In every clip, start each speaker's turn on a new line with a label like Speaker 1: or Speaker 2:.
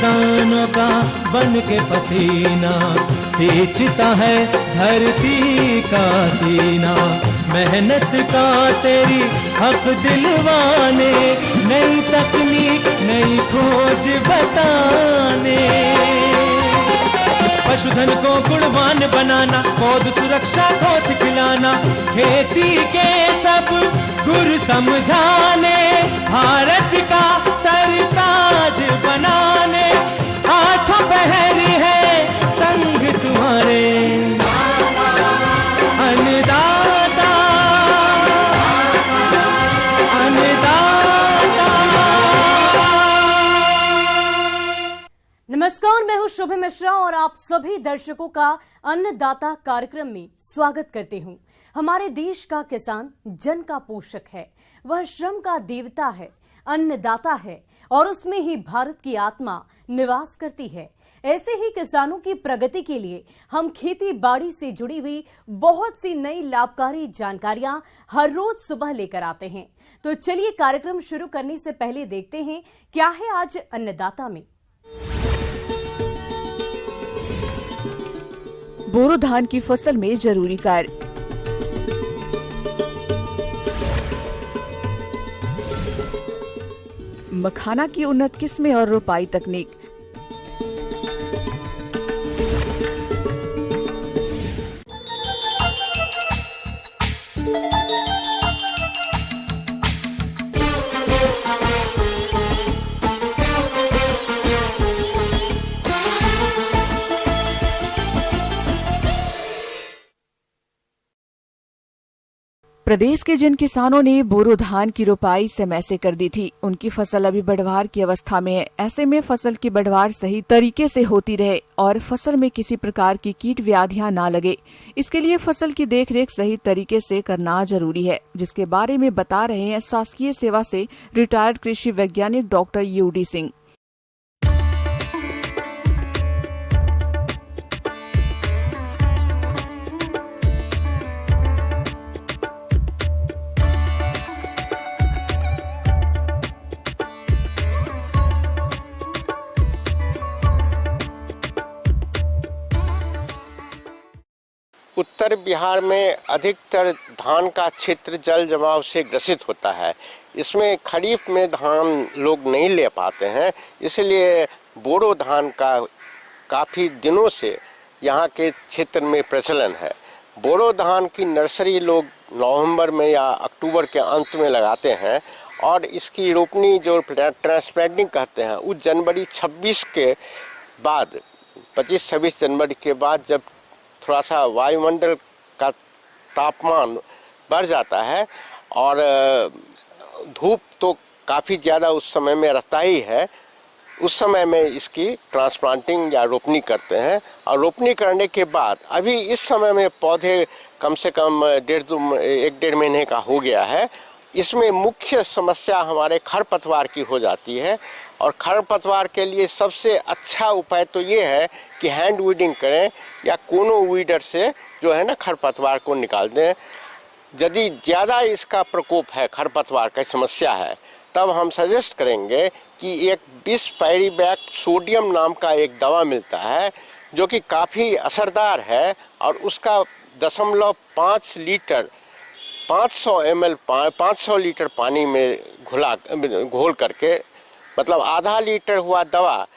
Speaker 1: किसानों का बन के पसीना, सींचता है धरती का सीना। मेहनत का तेरी हक दिलवाने, नई तकनीक नई खोज बताने। पशुधन को गुणवान बनाना, पौध सुरक्षा को सिखलाना, खेती के सब गुर समझाने, भारत का सरताज बनाने। हाथों पहर है संग तुम्हारे अन्नदाता, अन्नदाता।
Speaker 2: नमस्कार, मैं हूं शुभ मिश्रा और आप सभी दर्शकों का अन्नदाता कार्यक्रम में स्वागत करती हूं। हमारे देश का किसान जन का पोषक है, वह श्रम का देवता है, अन्नदाता है और उसमें ही भारत की आत्मा निवास करती है। ऐसे ही किसानों की प्रगति के लिए हम खेती बाड़ी से जुड़ी हुई बहुत सी नई लाभकारी जानकारियां हर रोज सुबह लेकर आते हैं। तो चलिए कार्यक्रम शुरू करने से पहले देखते हैं क्या है आज अन्नदाता में।
Speaker 3: बोरो धान की फसल में जरूरी कार्य। मखाना की उन्नत किस्में और रोपाई तकनीक। प्रदेश के जिन किसानों ने बोरो धान की रोपाई समय से कर दी थी, उनकी फसल अभी बढ़वार की अवस्था में है। ऐसे में फसल की बढ़वार सही तरीके से होती रहे और फसल में किसी प्रकार की कीट व्याधियां ना लगे, इसके लिए फसल की देखरेख सही तरीके से करना जरूरी है, जिसके बारे में बता रहे हैं शासकीय सेवा से रिटायर्ड कृषि वैज्ञानिक डॉक्टर यूडी सिंह।
Speaker 4: उत्तर बिहार में अधिकतर धान का क्षेत्र जल जमाव से ग्रसित होता है। इसमें खरीफ में धान लोग नहीं ले पाते हैं, इसलिए बोरो धान का काफ़ी दिनों से यहाँ के क्षेत्र में प्रचलन है। बोरो धान की नर्सरी लोग नवंबर में या अक्टूबर के अंत में लगाते हैं और इसकी रोपनी जो ट्रांसप्लांटिंग कहते हैं उस जनवरी 26 के बाद 25-26 जनवरी के बाद, जब थोड़ा सा वायुमंडल का तापमान बढ़ जाता है और धूप तो काफ़ी ज़्यादा उस समय में रहता ही है, उस समय में इसकी ट्रांसप्लांटिंग या रोपनी करते हैं। और रोपनी करने के बाद अभी इस समय में पौधे कम से कम 1-1.5 महीने का हो गया है। इसमें मुख्य समस्या हमारे खरपतवार की हो जाती है और खरपतवार के लिए सबसे अच्छा उपाय तो ये है कि हैंड वीडिंग करें या कोनो वीडर से जो है ना खरपतवार को निकाल दें। यदि ज़्यादा इसका प्रकोप है, खरपतवार की समस्या है, तब हम सजेस्ट करेंगे कि एक 20 पैरीबैक सोडियम नाम का एक दवा मिलता है जो कि काफ़ी असरदार है और उसका 0.5 लीटर 500 लीटर पानी में घोल करके, मतलब आधा लीटर हुआ दवा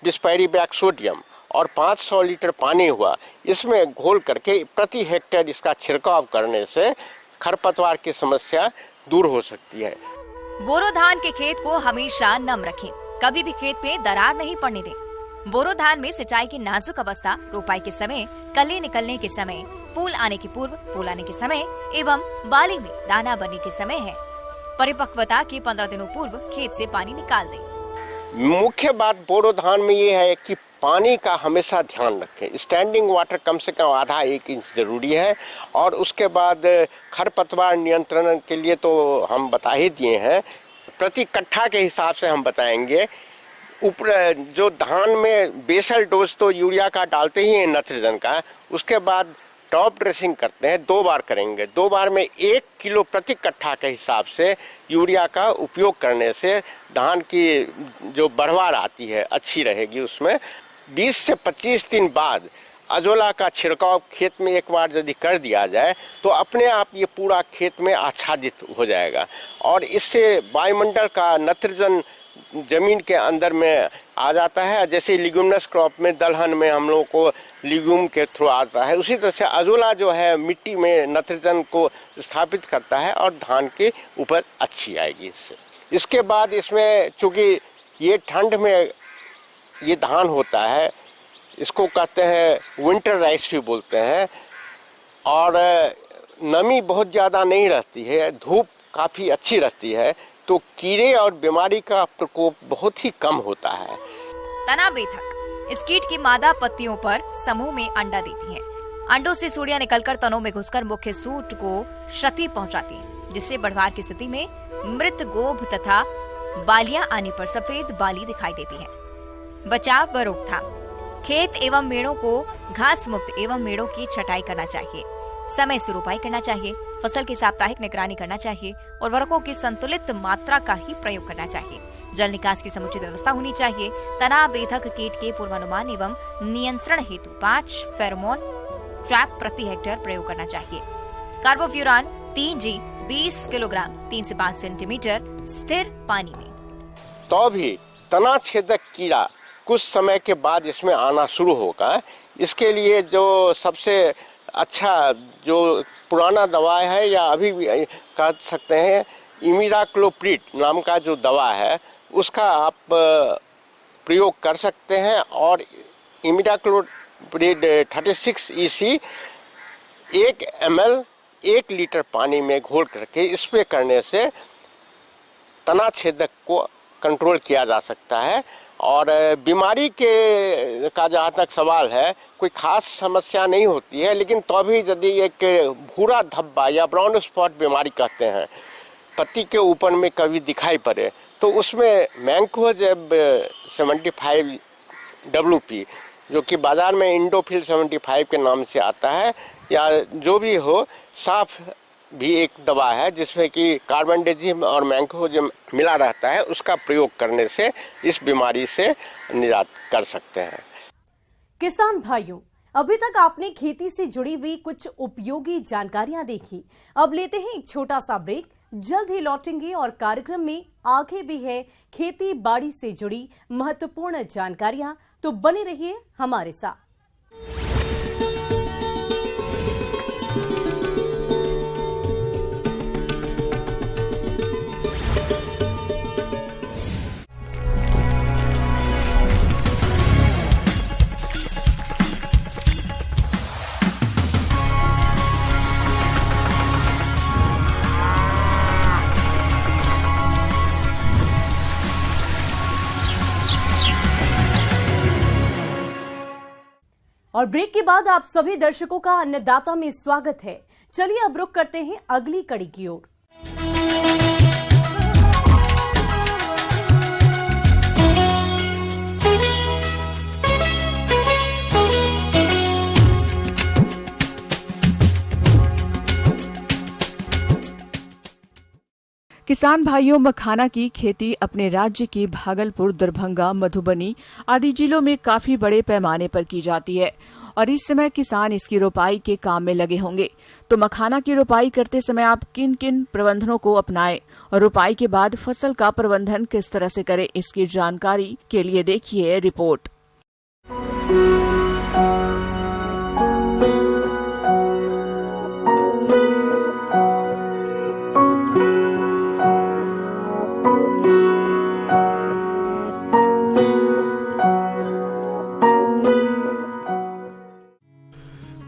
Speaker 4: 20 पैरीबैक सोडियम और 500 लीटर पानी हुआ, इसमें घोल करके प्रति हेक्टेयर इसका छिड़काव करने से खरपतवार की समस्या दूर हो सकती है।
Speaker 5: बोरो धान के खेत को हमेशा नम रखें, कभी भी खेत में दरार नहीं पड़ने दें। बोरो धान में सिंचाई की नाजुक अवस्था रोपाई के समय, कली निकलने के समय, फूल आने के पूर्व, फूल आने के समय एवं बाली में दाना बनने के समय है। परिपक्वता के 15 दिनों पूर्व खेत से पानी निकाल दें।
Speaker 4: मुख्य बात बोरो धान में ये है कि पानी का हमेशा ध्यान रखें। स्टैंडिंग वाटर कम से कम आधा 1 इंच जरूरी है। और उसके बाद खरपतवार नियंत्रण के लिए तो हम बता ही दिए हैं, प्रति कट्ठा के हिसाब से हम बताएंगे। ऊपर जो धान में बेसल डोज तो यूरिया का डालते ही हैं नाइट्रोजन का, उसके बाद टॉप ड्रेसिंग करते हैं 2 बार करेंगे। 2 बार में 1 किलो प्रति कट्ठा के हिसाब से यूरिया का उपयोग करने से धान की जो बढ़वार आती है अच्छी रहेगी। उसमें 20 से 25 दिन बाद अजोला का छिड़काव खेत में एक बार यदि कर दिया जाए तो अपने आप ये पूरा खेत में आच्छादित हो जाएगा और इससे वायुमंडल का नाइट्रोजन जमीन के अंदर में आ जाता है। जैसे लिग्यूमिनस क्रॉप में दलहन में हम लोगों को लिग्यूम के थ्रू आता है, उसी तरह से अजोला जो है मिट्टी में नाइट्रोजन को स्थापित करता है और धान की उपज अच्छी आएगी इससे। इसके बाद इसमें चूँकि ये ठंड में ये धान होता है, इसको कहते हैं विंटर राइस भी बोलते हैं, और नमी बहुत ज़्यादा नहीं रहती है, धूप काफ़ी अच्छी रहती है, तो कीड़े और बीमारी का प्रकोप बहुत ही कम होता है।
Speaker 5: तना बेथक इस कीट की मादा पत्तियों पर समूह में अंडा देती है। अंडों से सूड़ियां निकलकर तनों में घुसकर मुख्य सूट को क्षति पहुंचाती है, जिससे बढ़वार की स्थिति में मृत गोभ तथा बालियां आने पर सफेद बाली दिखाई देती है। बचाव व रोकथाम। खेत एवं मेड़ों को घास मुक्त एवं मेड़ों की छटाई करना चाहिए। समय से रोपाई करना चाहिए। फसल की साप्ताहिक निगरानी करना चाहिए। उर्वरकों की संतुलित मात्रा का ही प्रयोग करना चाहिए। जल निकास की समुचित व्यवस्था होनी चाहिए। तना बेधक कीट के पूर्वानुमान एवं नियंत्रण हेतु 5 फेरोमोन ट्रैप प्रति हेक्टेयर प्रयोग करना चाहिए। कार्बोफ्यूरान 3G 20 किलोग्राम 3 से 5 सेंटीमीटर स्थिर पानी में।
Speaker 4: तो भी तना छेदक कीड़ा कुछ समय के बाद इसमें आना शुरू होगा। इसके लिए जो सबसे अच्छा जो पुराना दवा है या अभी भी कह सकते हैं इमिडाक्लोप्रिड नाम का जो दवा है उसका आप प्रयोग कर सकते हैं। और इमिडाक्लोप्रिड 36 EC 1 ml 1 लीटर पानी में घोल करके स्प्रे करने से तना छेदक को कंट्रोल किया जा सकता है। और बीमारी के का जहाँ तक सवाल है, कोई खास समस्या नहीं होती है, लेकिन तो भी यदि एक भूरा धब्बा या ब्राउन स्पॉट बीमारी कहते हैं पत्ती के ऊपर में कभी दिखाई पड़े तो उसमें मैंकोजेब 75 WP जो कि बाजार में इंडोफिल 75 के नाम से आता है या जो भी हो, साफ भी एक दवा है जिसमें कि कार्बेंडाजिम और मैंकोजेब मिला रहता है, उसका प्रयोग करने से इस बीमारी से निजात कर सकते हैं।
Speaker 2: किसान भाइयों, अभी तक आपने खेती से जुड़ी हुई कुछ उपयोगी जानकारियां देखी। अब लेते हैं एक छोटा सा ब्रेक, जल्द ही लौटेंगे और कार्यक्रम में आगे भी है खेती बाड़ी से जुड़ी महत्वपूर्ण जानकारियां, तो बने रहिए हमारे साथ। और ब्रेक के बाद आप सभी दर्शकों का अन्नदाता में स्वागत है। चलिए अब रुक करते हैं अगली कड़ी की ओर।
Speaker 3: किसान भाइयों, मखाना की खेती अपने राज्य के भागलपुर, दरभंगा, मधुबनी आदि जिलों में काफी बड़े पैमाने पर की जाती है और इस समय किसान इसकी रोपाई के काम में लगे होंगे। तो मखाना की रोपाई करते समय आप किन किन प्रबंधनों को अपनाएं और रोपाई के बाद फसल का प्रबंधन किस तरह से करें, इसकी जानकारी के लिए देखिए रिपोर्ट।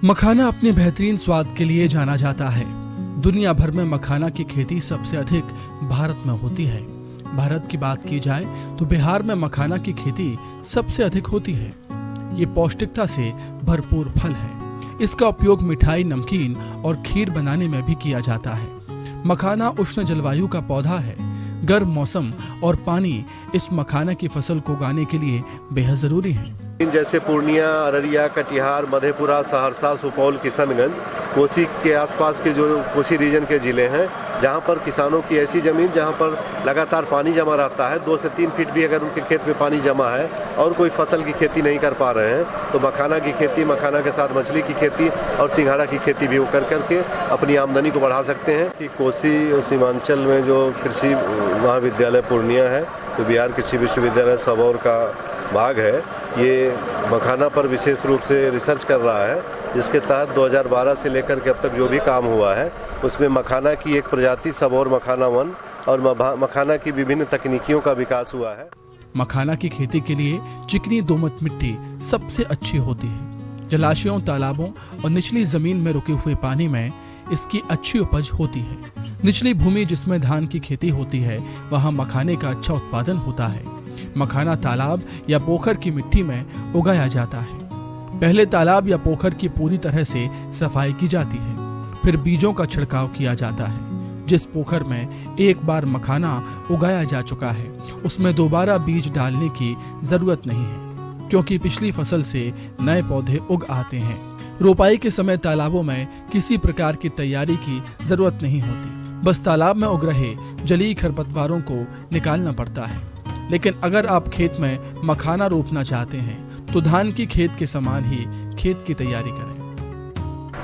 Speaker 6: मखाना अपने बेहतरीन स्वाद के लिए जाना जाता है। दुनिया भर में मखाना की खेती सबसे अधिक भारत में होती है। भारत की बात की जाए तो बिहार में मखाना की खेती सबसे अधिक होती है। ये पौष्टिकता से भरपूर फल है। इसका उपयोग मिठाई, नमकीन और खीर बनाने में भी किया जाता है। मखाना उष्ण जलवायु का पौधा है। गर्म मौसम और पानी इस मखाना की फसल को उगाने के लिए बेहद जरूरी है।
Speaker 7: जैसे पूर्णिया, अररिया, कटिहार, मधेपुरा, सहरसा, सुपौल, किशनगंज, कोसी के आसपास के जो कोसी रीजन के ज़िले हैं, जहां पर किसानों की ऐसी ज़मीन जहां पर लगातार पानी जमा रहता है, 2 से 3 फीट भी अगर उनके खेत में पानी जमा है और कोई फसल की खेती नहीं कर पा रहे हैं, तो मखाना की खेती, मखाना के साथ मछली की खेती और सिंघाड़ा की खेती भी कर करके अपनी आमदनी को बढ़ा सकते हैं। कि कोसी और सीमांचल में जो कृषि महाविद्यालय पूर्णिया है, तो बिहार कृषि विश्वविद्यालय सबौर का भाग है, ये मखाना पर विशेष रूप से रिसर्च कर रहा है, जिसके तहत 2012 से लेकर के अब तक जो भी काम हुआ है उसमें मखाना की एक प्रजाति सबौर मखाना वन और मखाना की विभिन्न तकनीकियों का विकास हुआ है।
Speaker 6: मखाना की खेती के लिए चिकनी दोमट मिट्टी सबसे अच्छी होती है। जलाशयों, तालाबों और निचली जमीन में रुके हुए पानी में इसकी अच्छी उपज होती है। निचली भूमि जिसमें धान की खेती होती है, वहाँ मखाने का अच्छा उत्पादन होता है। मखाना तालाब या पोखर की मिट्टी में उगाया जाता है। पहले तालाब या पोखर की पूरी तरह से सफाई की जाती है, फिर बीजों का छिड़काव किया जाता है। जिस पोखर में एक बार मखाना उगाया जा चुका है, उसमें दोबारा बीज डालने की जरूरत नहीं है, क्योंकि पिछली फसल से नए पौधे उग आते हैं। रोपाई के समय तालाबों में किसी प्रकार की तैयारी की जरूरत नहीं होती, बस तालाब में उग रहे जलीय खरपतवारों को निकालना पड़ता है। लेकिन अगर आप खेत में मखाना रोपना चाहते हैं, तो धान की खेत के समान ही खेत की तैयारी करें।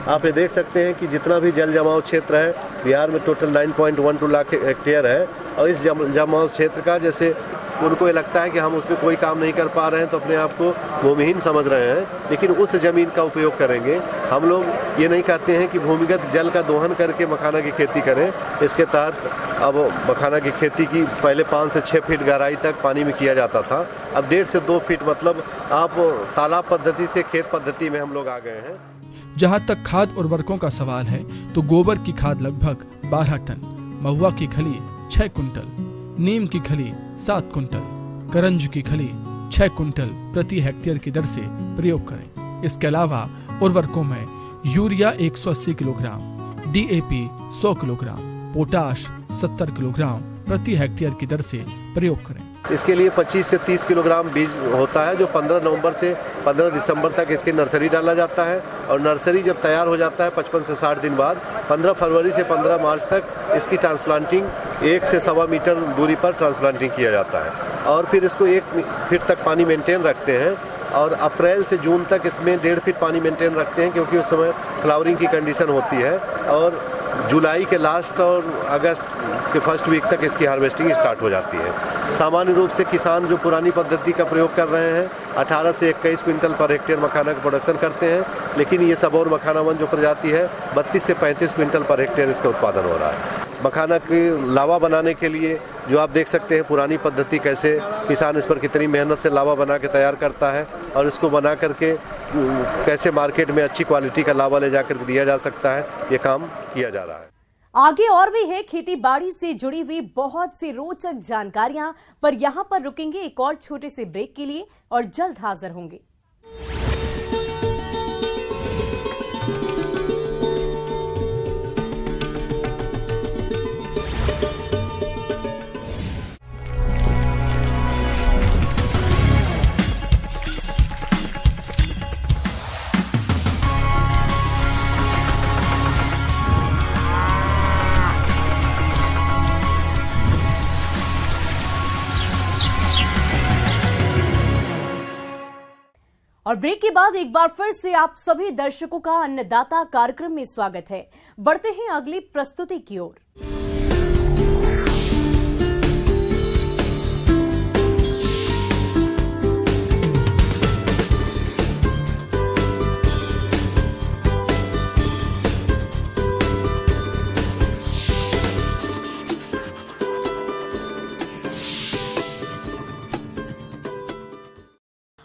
Speaker 7: आप ये देख सकते हैं कि जितना भी जल जमाव क्षेत्र है, बिहार में टोटल 9.12 लाख हेक्टेयर है, और इस जमाव क्षेत्र का जैसे उनको ये लगता है कि हम उसमें कोई काम नहीं कर पा रहे हैं, तो अपने आप को भूमिहीन समझ रहे हैं, लेकिन उस ज़मीन का उपयोग करेंगे। हम लोग ये नहीं कहते हैं कि भूमिगत जल का दोहन करके मखाना की खेती करें। इसके तहत अब मखाना की खेती की पहले 5 से 6 फीट गहराई तक पानी में किया जाता था, अब 1.5 से 2 फीट, मतलब आप तालाब पद्धति से खेत पद्धति में हम लोग आ गए हैं।
Speaker 6: जहाँ तक खाद उर्वरकों का सवाल है, तो गोबर की खाद लगभग 12 टन, महुआ की खली 6 कुंटल, नीम की खली 7 कुंटल, करंज की खली 6 कुंटल प्रति हेक्टेयर की दर से प्रयोग करें। इसके अलावा उर्वरकों में urea 180 kilogram, DAP 100 kilogram, potash 70 kilogram प्रति हेक्टेयर की दर से प्रयोग करें।
Speaker 7: इसके लिए 25 से 30 किलोग्राम बीज होता है, जो 15 नवंबर से 15 दिसंबर तक इसकी नर्सरी डाला जाता है, और नर्सरी जब तैयार हो जाता है 55 से 60 दिन बाद, 15 फरवरी से 15 मार्च तक इसकी ट्रांसप्लांटिंग 1 से 1.25 मीटर दूरी पर ट्रांसप्लांटिंग किया जाता है, और फिर इसको 1 फीट तक पानी मेंटेन रखते हैं, और अप्रैल से जून तक इसमें 1.5 फीट पानी मेंटेन रखते हैं, क्योंकि उस समय फ्लावरिंग की कंडीशन होती है, और जुलाई के लास्ट और अगस्त के फर्स्ट वीक तक इसकी हार्वेस्टिंग स्टार्ट हो जाती है। सामान्य रूप से किसान जो पुरानी पद्धति का प्रयोग कर रहे हैं, 18 से 21 क्विंटल पर हेक्टेयर मखाना का प्रोडक्शन करते हैं, लेकिन ये सबौर मखाना वन जो प्रजाति है, 32 से 35 क्विंटल पर हेक्टेयर इसका उत्पादन हो रहा है। मखाना की लावा बनाने के लिए जो आप देख सकते हैं पुरानी पद्धति, कैसे किसान इस पर कितनी मेहनत से लावा बना के तैयार करता है, और इसको बना करके कैसे मार्केट में अच्छी क्वालिटी का लावा ले जाकर दिया जा सकता है, ये काम किया जा रहा है।
Speaker 2: आगे और भी है खेती बाड़ी से जुड़ी हुई बहुत सी रोचक जानकारियां, पर यहां पर रुकेंगे एक और छोटे से ब्रेक के लिए और जल्द हाजिर होंगे। और ब्रेक के बाद एक बार फिर से आप सभी दर्शकों का अन्नदाता कार्यक्रम में स्वागत है। बढ़ते हैं अगली प्रस्तुति की ओर।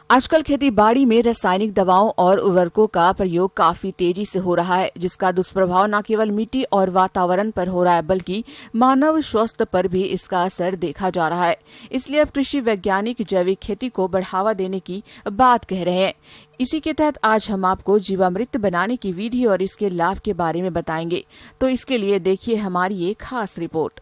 Speaker 3: आजकल खेती बाड़ी में रासायनिक दवाओं और उर्वरकों का प्रयोग काफी तेजी से हो रहा है, जिसका दुष्प्रभाव न केवल मिट्टी और वातावरण पर हो रहा है, बल्कि मानव स्वास्थ्य पर भी इसका असर देखा जा रहा है। इसलिए अब कृषि वैज्ञानिक जैविक खेती को बढ़ावा देने की बात कह रहे हैं। इसी के तहत आज हम आपको जीवामृत बनाने की विधि और इसके लाभ के बारे में बताएंगे। तो इसके लिए देखिए हमारी ये खास रिपोर्ट।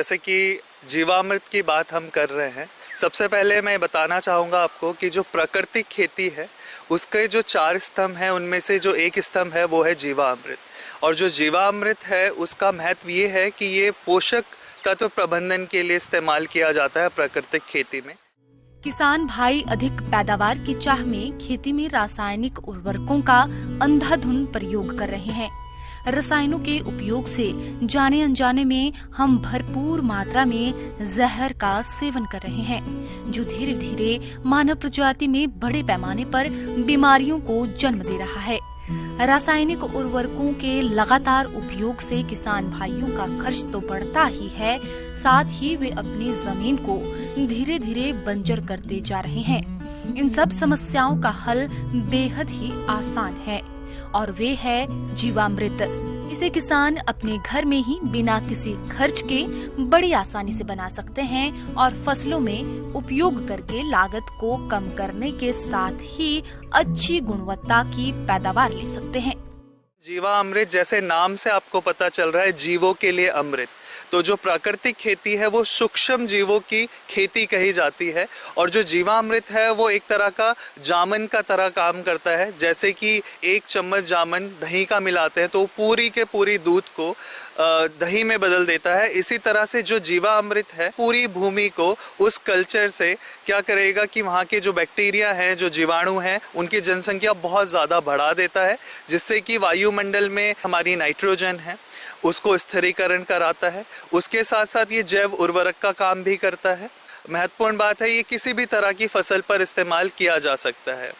Speaker 8: जैसे कि जीवामृत की बात हम कर रहे हैं, सबसे पहले मैं बताना चाहूँगा आपको कि जो प्राकृतिक खेती है उसके जो 4 स्तंभ हैं उनमें से जो एक स्तंभ है वो है जीवामृत। और जो जीवामृत है उसका महत्व ये है कि ये पोषक तत्व प्रबंधन के लिए इस्तेमाल किया जाता है प्राकृतिक खेती में।
Speaker 9: किसान भाई अधिक पैदावार की चाह में खेती में रासायनिक उर्वरकों का अंधाधुंध प्रयोग कर रहे हैं। रसायनों के उपयोग से जाने अनजाने में हम भरपूर मात्रा में जहर का सेवन कर रहे हैं, जो धीरे धीरे मानव प्रजाति में बड़े पैमाने पर बीमारियों को जन्म दे रहा है। रासायनिक उर्वरकों के लगातार उपयोग से किसान भाइयों का खर्च तो बढ़ता ही है, साथ ही वे अपनी जमीन को धीरे धीरे बंजर करते जा रहे हैं। इन सब समस्याओं का हल बेहद ही आसान है और वे है जीवामृत। इसे किसान अपने घर में ही बिना किसी खर्च के बड़ी आसानी से बना सकते हैं और फसलों में उपयोग करके लागत को कम करने के साथ ही अच्छी गुणवत्ता की पैदावार ले सकते हैं।
Speaker 8: जीवामृत जैसे नाम से आपको पता चल रहा है, जीवों के लिए अमृत। तो जो प्राकृतिक खेती है वो सूक्ष्म जीवों की खेती कही जाती है और जो जीवामृत है वो एक तरह का जामन का तरह काम करता है। जैसे कि 1 चम्मच जामन दही का मिलाते हैं तो पूरी के पूरी दूध को दही में बदल देता है। इसी तरह से जो जीवामृत है पूरी भूमि को उस कल्चर से क्या करेगा कि वहाँ के जो बैक्टीरिया हैं, जो जीवाणु हैं, उनकी जनसंख्या बहुत ज़्यादा बढ़ा देता है, जिससे कि वायुमंडल में हमारी नाइट्रोजन है उसको स्थिरीकरण कराता है। उसके साथ साथ ये जैव उर्वरक का काम भी करता है। महत्वपूर्ण बात है ये किसी भी तरह की फसल पर इस्तेमाल किया जा सकता है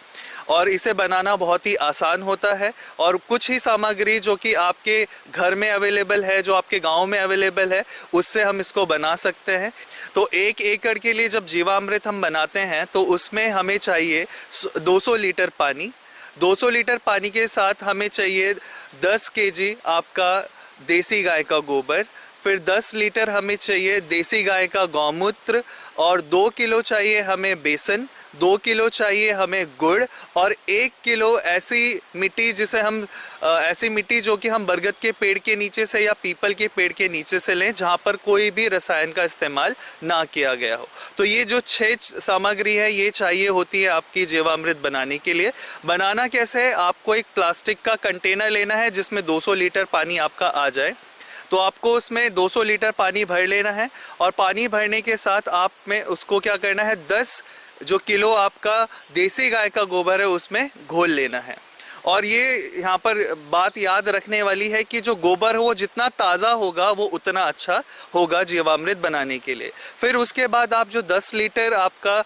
Speaker 8: और इसे बनाना बहुत ही आसान होता है। और कुछ ही सामग्री जो कि आपके घर में अवेलेबल है, जो आपके गांव में अवेलेबल है, उससे हम इसको बना सकते हैं। तो 1 एकड़ के लिए जब जीवामृत हम बनाते हैं तो उसमें हमें चाहिए 200 लीटर पानी। 200 लीटर पानी के साथ हमें चाहिए 10 kg आपका देसी गाय का गोबर, फिर 10 लीटर हमें चाहिए देसी गाय का गौमूत्र और 2 किलो चाहिए हमें बेसन, 2 किलो चाहिए हमें गुड़ और 1 किलो ऐसी मिट्टी जिसे हम ऐसी मिट्टी जो कि हम बरगद के पेड़ के नीचे से या पीपल के पेड़ के नीचे से लें, जहाँ पर कोई भी रसायन का इस्तेमाल ना किया गया हो। तो ये जो 6 सामग्री है ये चाहिए होती है आपकी जीवामृत बनाने के लिए। बनाना कैसे है, आपको एक प्लास्टिक का कंटेनर लेना है जिसमें 200 लीटर पानी आपका आ जाए। तो आपको उसमें 200 लीटर पानी भर लेना है और पानी भरने के साथ आप में उसको क्या करना है, 10 जो किलो आपका देसी गाय का गोबर है उसमें घोल लेना है। और ये यहाँ पर बात याद रखने वाली है कि जो गोबर है वो जितना ताज़ा होगा वो उतना अच्छा होगा जीवामृत बनाने के लिए। फिर उसके बाद आप जो 10 लीटर आपका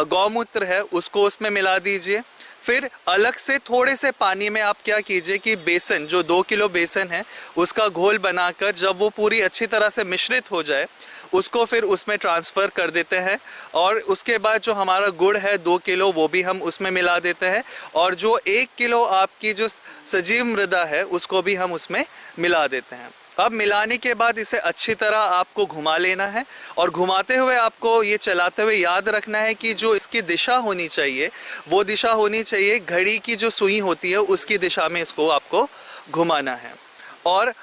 Speaker 8: गौमूत्र है उसको उसमें मिला दीजिए। फिर अलग से थोड़े से पानी में आप क्या कीजिए कि बेसन, जो 2 किलो बेसन है उसका घोल बनाकर जब वो पूरी अच्छी तरह से मिश्रित हो जाए उसको फिर उसमें ट्रांसफ़र कर देते हैं। और उसके बाद जो हमारा गुड़ है 2 किलो वो भी हम उसमें मिला देते हैं और जो 1 किलो आपकी जो सजीव मृदा है उसको भी हम उसमें मिला देते हैं। अब मिलाने के बाद इसे अच्छी तरह आपको घुमा लेना है और घुमाते हुए आपको ये चलाते हुए याद रखना है कि जो इसकी दिशा होनी चाहिए वो दिशा होनी चाहिए घड़ी की जो सुई होती है उसकी दिशा में इसको आपको घुमाना है। और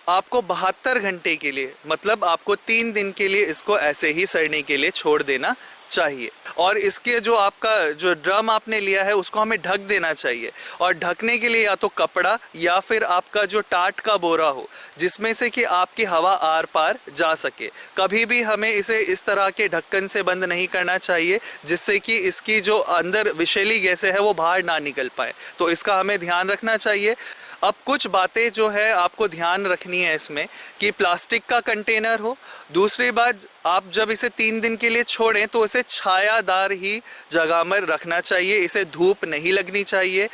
Speaker 8: आपको 72 घंटे के लिए, मतलब आपको 3 दिन के लिए इसको ऐसे ही सड़ने के लिए छोड़ देना चाहिए। और इसके जो आपका जो ड्रम आपने लिया है उसको हमें ढक देना चाहिए और ढकने के लिए या तो कपड़ा या फिर आपका जो टाट का बोरा हो जिसमें से कि आपकी हवा आर पार जा सके। कभी भी हमें इसे इस तरह के ढक्कन से बंद नहीं करना चाहिए जिससे कि इसकी जो अंदर विषैली गैसें हैं वो बाहर ना निकल पाए। तो इसका हमें ध्यान रखना चाहिए। अब कुछ बातें जो है आपको ध्यान रखनी है इसमें कि प्लास्टिक का कंटेनर हो। दूसरी बात, आप जब इसे 3 दिन के लिए छोड़ें तो इसे छायादार ही जगह में रखना चाहिए, इसे धूप नहीं लगनी चाहिए।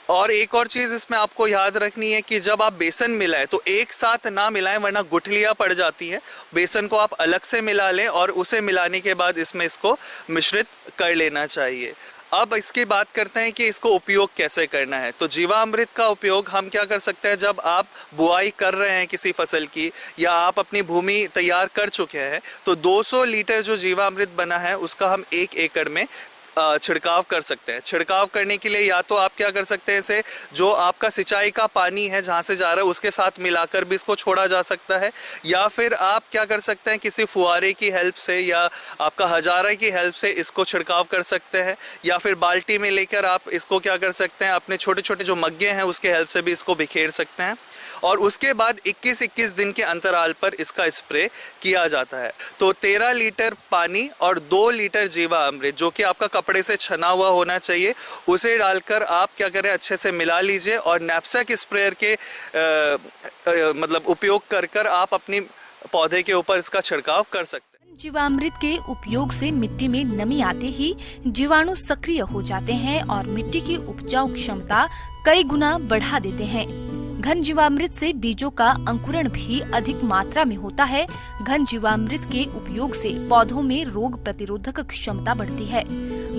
Speaker 8: और एक और चीज़ इसमें आपको याद रखनी है कि जब आप बेसन मिलाएं तो एक साथ ना मिलाएं वरना गुठलियाँ पड़ जाती हैं। बेसन को आप अलग से मिला लें और उसे मिलाने के बाद इसमें इसको मिश्रित कर लेना चाहिए। अब इसकी बात करते हैं कि इसको उपयोग कैसे करना है। तो जीवामृत का उपयोग हम क्या कर सकते हैं, जब आप बुआई कर रहे हैं किसी फसल की या आप अपनी भूमि तैयार कर चुके हैं तो 200 लीटर जो जीवामृत बना है उसका हम 1 एकड़ में छिड़काव कर सकते हैं। छिड़काव करने के लिए या तो आप क्या कर सकते हैं, इसे जो आपका सिंचाई का पानी है जहाँ से जा रहा है उसके साथ मिलाकर भी इसको छोड़ा जा सकता है, या फिर आप क्या कर सकते हैं किसी फुहारे की हेल्प से या आपका हजारा की हेल्प से इसको छिड़काव कर सकते हैं, या फिर बाल्टी में लेकर आप इसको क्या कर सकते हैं अपने छोटे छोटे जो मग्गे हैं उसके हेल्प से भी इसको बिखेर सकते हैं। और उसके बाद 21-21 दिन के अंतराल पर इसका स्प्रे किया जाता है। तो 13 लीटर पानी और 2 लीटर जीवामृत जो कि आपका कपड़े से छना हुआ होना चाहिए, उसे डालकर आप क्या करें अच्छे से मिला लीजिए और नैपसैक स्प्रेयर के मतलब उपयोग कर आप अपनी पौधे के ऊपर इसका छिड़काव कर सकते हैं।
Speaker 9: जीवामृत के उपयोग से मिट्टी में नमी आते ही जीवाणु सक्रिय हो जाते हैं और मिट्टी की उपजाऊ क्षमता कई गुना बढ़ा देते हैं। घन जीवामृत से बीजों का अंकुरण भी अधिक मात्रा में होता है। घन जीवामृत के उपयोग से पौधों में रोग प्रतिरोधक क्षमता बढ़ती है।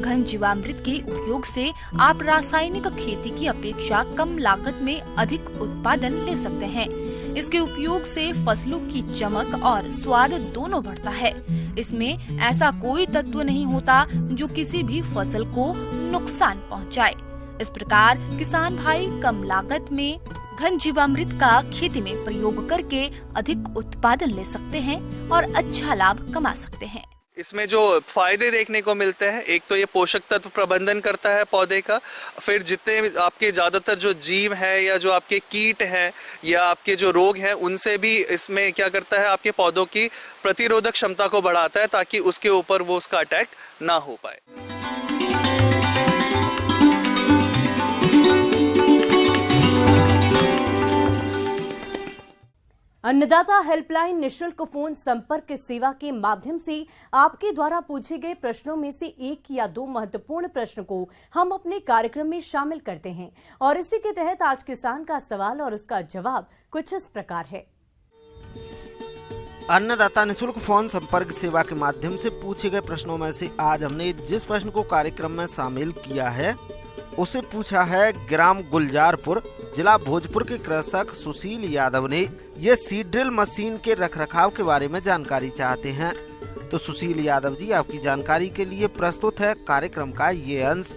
Speaker 9: घन जीवामृत के उपयोग से आप रासायनिक खेती की अपेक्षा कम लागत में अधिक उत्पादन ले सकते हैं। इसके उपयोग से फसलों की चमक और स्वाद दोनों बढ़ता है। इसमें ऐसा कोई तत्व नहीं होता जो किसी भी फसल को नुकसान पहुंचाए। इस प्रकार किसान भाई कम लागत में घन जीवामृत का खेती में प्रयोग करके अधिक उत्पादन ले सकते हैं और अच्छा लाभ कमा सकते हैं।
Speaker 8: इसमें जो फायदे देखने को मिलते हैं, एक तो ये पोषक तत्व प्रबंधन करता है पौधे का, फिर जितने आपके ज्यादातर जो जीव है या जो आपके कीट हैं या आपके जो रोग हैं उनसे भी इसमें क्या करता है आपके पौधों की प्रतिरोधक क्षमता को बढ़ाता है ताकि उसके ऊपर वो उसका अटैक ना हो पाए।
Speaker 2: अन्नदाता हेल्पलाइन निशुल्क फोन संपर्क सेवा के माध्यम से आपके द्वारा पूछे गए प्रश्नों में से 1 या 2 महत्वपूर्ण प्रश्न को हम अपने कार्यक्रम में शामिल करते हैं और इसी के तहत आज किसान का सवाल और उसका जवाब कुछ इस प्रकार है।
Speaker 10: अन्नदाता निशुल्क फोन संपर्क सेवा के माध्यम से पूछे गए प्रश्नों में से आज हमने जिस प्रश्न को कार्यक्रम में शामिल किया है उसे पूछा है ग्राम गुलजारपुर, जिला भोजपुर के कृषक सुशील यादव ने। ये सीड ड्रिल मशीन के रखरखाव के बारे में जानकारी चाहते हैं। तो सुशील यादव जी, आपकी जानकारी के लिए प्रस्तुत है कार्यक्रम का ये अंश।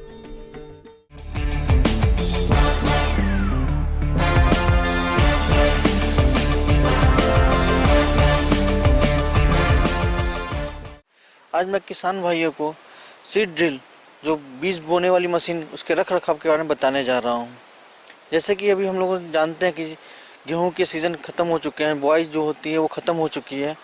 Speaker 11: आज मैं किसान भाइयों को सीड ड्रिल जो बीज बोने वाली मशीन उसके रख रखाव के बारे में बताने जा रहा हूँ। जैसे कि अभी हम लोग जानते हैं कि गेहूं के सीज़न ख़त्म हो चुके हैं, बुआई जो होती है वो ख़त्म हो चुकी है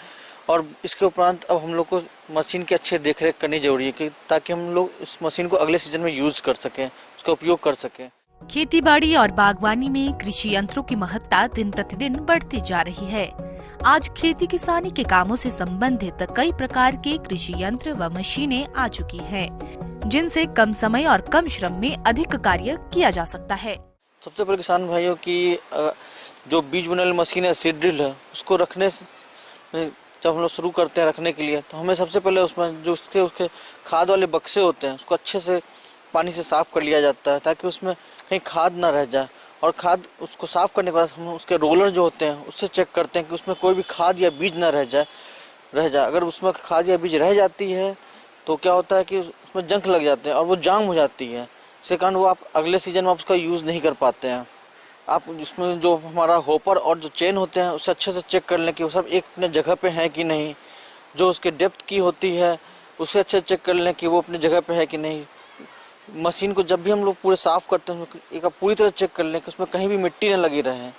Speaker 11: और इसके उपरांत अब हम लोग को मशीन की अच्छे देखरेख करनी जरूरी है कि ताकि हम लोग इस मशीन को अगले सीजन में यूज कर सकें, उसका उपयोग कर सकें।
Speaker 9: खेती-बाड़ी और बागवानी में कृषि यंत्रों की महत्ता दिन प्रतिदिन बढ़ती जा रही है। आज खेती किसानी के कामों से संबंधित कई प्रकार के कृषि यंत्र व मशीनें आ चुकी हैं, जिनसे कम समय और कम श्रम में अधिक कार्य किया जा सकता है।
Speaker 11: सबसे पहले किसान भाइयों की जो बीज बोने वाली मशीन है, सीड ड्रिल है, उसको रखने जब हम लोग शुरू करते हैं रखने के लिए तो हमें सबसे पहले उसमें जो उसके खाद वाले बक्से होते हैं उसको अच्छे से पानी से साफ कर लिया जाता है ताकि उसमें कहीं खाद ना रह जाए। और खाद उसको साफ करने के बाद हम उसके रोलर जो होते हैं उससे चेक करते हैं कि उसमें कोई भी खाद या बीज ना रह जाए। अगर उसमें खाद या बीज रह जाती है तो क्या होता है कि उसमें जंग लग जाते हैं और वो जाम हो जाती है, इसके कारण वो आप अगले सीजन में आप उसका यूज़ नहीं कर पाते हैं। आप इसमें जो हमारा होपर और जो चेन होते हैं उसे अच्छे से चेक कर लें कि वो सब एक अपने जगह पे हैं कि नहीं। जो उसके डेप्थ की होती है उसे अच्छे से चेक कर लें कि वो अपनी जगह पे है कि नहीं। मशीन को जब भी हम लोग पूरे साफ़ करते हैं एक पूरी तरह चेक कर लें कि उसमें कहीं भी मिट्टी न लगी रहे।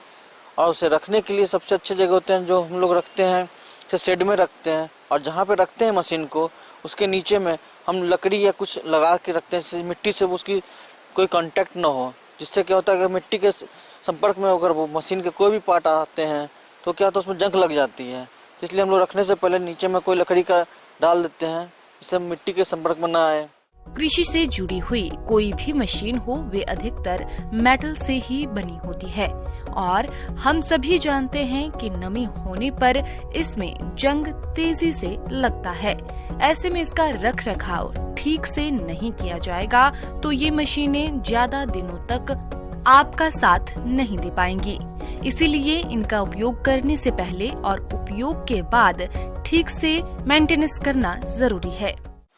Speaker 11: और उसे रखने के लिए सबसे अच्छे जगह होते हैं जो हम लोग रखते हैं, उसे शेड में रखते हैं और जहाँ पे रखते हैं मशीन को उसके नीचे में हम लकड़ी या कुछ लगा के रखते हैं जिससे मिट्टी से उसकी कोई कांटेक्ट ना हो। जिससे क्या होता है कि मिट्टी के संपर्क में अगर वो मशीन के कोई भी पार्ट आते हैं तो क्या होता है उसमें जंग लग जाती है। इसलिए हम लोग रखने से पहले नीचे में कोई लकड़ी का डाल देते हैं जिससे मिट्टी के संपर्क में ना आए।
Speaker 9: कृषि से जुड़ी हुई कोई भी मशीन हो वे अधिकतर मेटल से ही बनी होती है और हम सभी जानते हैं कि नमी होने पर इसमें जंग तेजी से लगता है। ऐसे में इसका रख रखाव ठीक से नहीं किया जाएगा तो ये मशीनें ज्यादा दिनों तक आपका साथ नहीं दे पाएंगी। इसीलिए इनका उपयोग करने से पहले और उपयोग के बाद ठीक से मेंटेनेंस करना जरूरी है।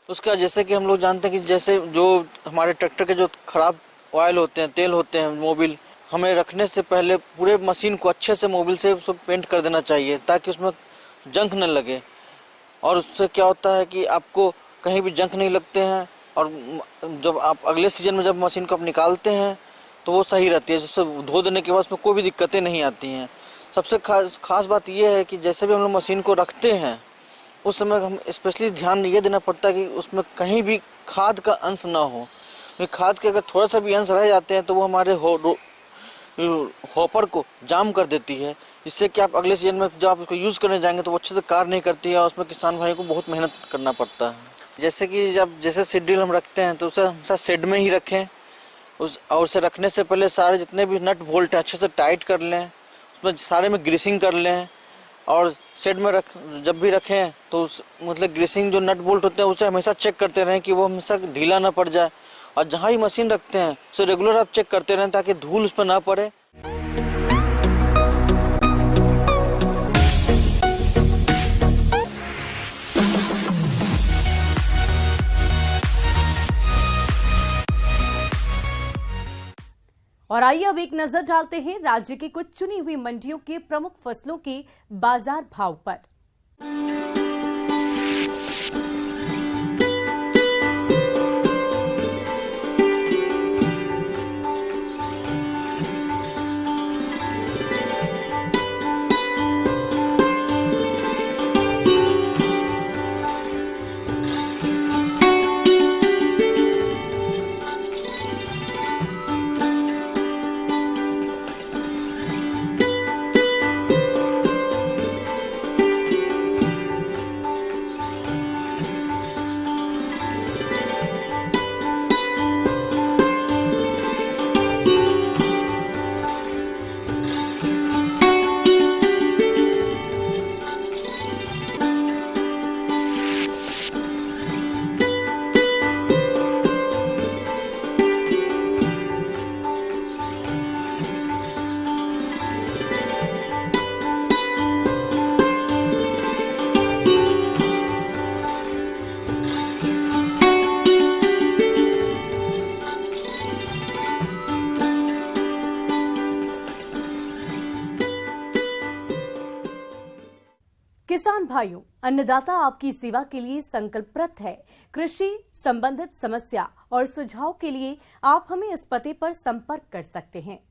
Speaker 11: उसका जैसे कि हम लोग जानते हैं कि जैसे जो हमारे ट्रैक्टर के जो खराब ऑयल होते हैं, तेल होते हैं, मोबिल, हमें रखने से पहले पूरे मशीन को अच्छे से मोबिल से उसको पेंट कर देना चाहिए ताकि उसमें जंग न लगे। और उससे क्या होता है कि आपको कहीं भी जंग नहीं लगते हैं और जब आप अगले सीजन में जब मशीन को आप निकालते हैं तो वो सही रहती है, जिससे धो देने के बाद उसमें कोई भी दिक्कतें नहीं आती हैं। सबसे खास बात यह है कि जैसे भी हम लोग मशीन को रखते हैं उस समय हम स्पेशली ध्यान ये देना पड़ता है कि उसमें कहीं भी खाद का अंश ना हो, क्योंकि खाद के अगर थोड़ा सा भी अंश रह जाते हैं तो वो हमारे हॉपर को जाम कर देती है, जिससे कि आप अगले सीजन में जब आप उसको यूज़ करने जाएंगे तो वो अच्छे से कार्य नहीं करती है और उसमें किसान भाई को बहुत मेहनत करना पड़ता है। जैसे कि जब जैसे सीड ड्रिल हम रखते हैं तो उसे हमेशा शेड में ही रखें, और उसे रखने से पहले सारे जितने भी नट बोल्ट हैं अच्छे से टाइट कर लें, उसमें सारे में ग्रीसिंग कर लें। और शेड में जब भी रखें तो मतलब ग्रीसिंग जो नट बोल्ट होते हैं उसे हमेशा चेक करते रहें कि वो हमेशा ढीला ना पड़ जाए। और जहाँ ही मशीन रखते हैं उसे रेगुलर आप चेक करते रहें ताकि धूल उस पर ना पड़े।
Speaker 2: और आइए अब एक नजर डालते हैं राज्य की कुछ चुनी हुई मंडियों के प्रमुख फसलों के बाजार भाव पर। किसान भाइयों, अन्नदाता आपकी सेवा के लिए संकल्परत है। कृषि संबंधित समस्या और सुझाव के लिए आप हमें इस पते पर संपर्क कर सकते हैं।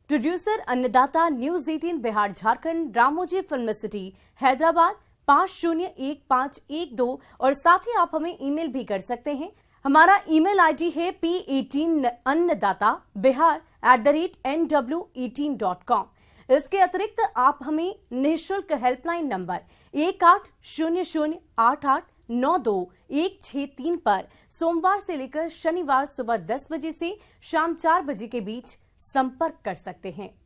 Speaker 2: प्रोड्यूसर अन्नदाता, news 18 Bihar Jharkhand, Ramoji film city, Hyderabad 501512। और साथ ही आप हमें ईमेल भी कर सकते हैं। हमारा ईमेल आईडी है p18annadatabihar@nw18.com। इसके अतिरिक्त आप हमें निःशुल्क हेल्पलाइन नंबर 180088921663 पर सोमवार से लेकर शनिवार सुबह 10 बजे से शाम 4 बजे के बीच संपर्क कर सकते हैं।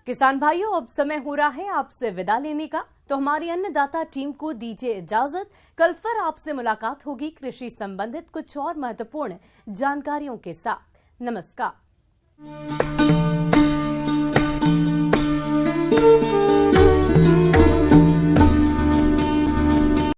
Speaker 2: किसान भाइयों, अब समय हो रहा है आपसे विदा लेने का, तो हमारी अन्नदाता टीम को दीजिए इजाजत। कल फिर आपसे मुलाकात होगी कृषि संबंधित कुछ और महत्वपूर्ण जानकारियों के साथ। नमस्कार।